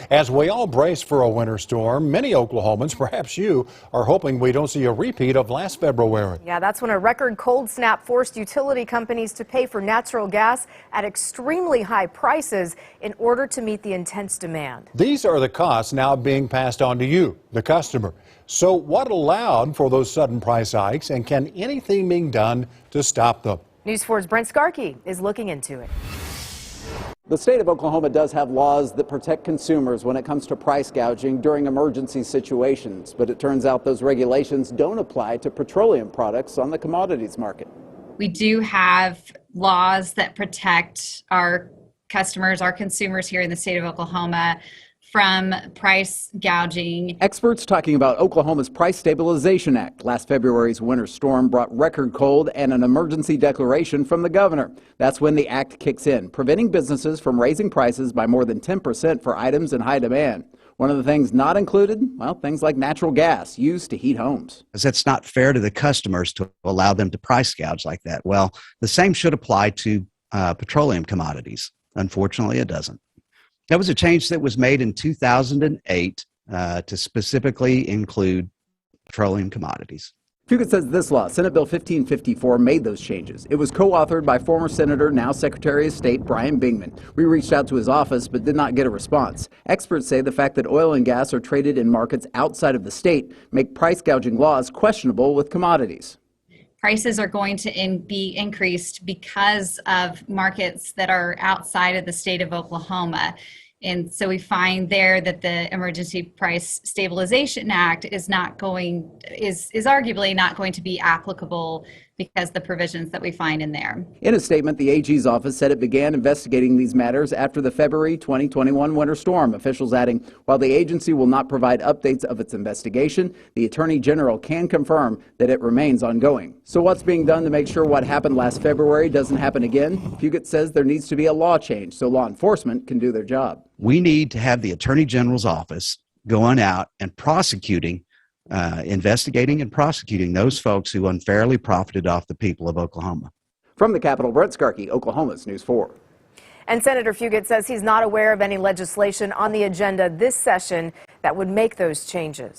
As we all brace for a winter storm, many Oklahomans, perhaps you, are hoping we don't see a repeat of last February. Yeah, that's when a record cold snap forced utility companies to pay for natural gas at extremely high prices in order to meet the intense demand. These are the costs now being passed on to you, the customer. So what allowed for those sudden price hikes, and can anything be done to stop them? News 4's Brent Skarkey is looking into it. The state of Oklahoma does have laws that protect consumers when it comes to price gouging during emergency situations, but it turns out those regulations don't apply to petroleum products on the commodities market. We do have laws that protect our customers, our consumers here in the state of Oklahoma from price gouging. Experts talking about Oklahoma's Price Stabilization Act. Last February's winter storm brought record cold and an emergency declaration from the governor. That's when the act kicks in, preventing businesses from raising prices by more than 10% for items in high demand. One of the things not included, well, things like natural gas used to heat homes. It's not fair to the customers to allow them to price gouge like that. Well, the same should apply to petroleum commodities. Unfortunately, it doesn't. That was a change that was made in 2008 to specifically include petroleum commodities. Fugit says this law, Senate Bill 1554, made those changes. It was co-authored by former Senator, now Secretary of State, Brian Bingman. We reached out to his office but did not get a response. Experts say the fact that oil and gas are traded in markets outside of the state make price gouging laws questionable with commodities. Prices are going to be increased because of markets that are outside of the state of Oklahoma. And so we find there that the Emergency Price Stabilization Act is arguably not going to be applicable because the provisions that we find in there. In a statement, the AG's office said it began investigating these matters after the February 2021 winter storm. Officials adding, while the agency will not provide updates of its investigation, the Attorney General can confirm that it remains ongoing. So what's being done to make sure what happened last February doesn't happen again? Fugit says there needs to be a law change so law enforcement can do their job. We need to have the Attorney General's office going out and investigating and prosecuting those folks who unfairly profited off the people of Oklahoma. From the Capitol, Brent Skarkey, Oklahoma's News 4. And Senator Fugit says he's not aware of any legislation on the agenda this session that would make those changes.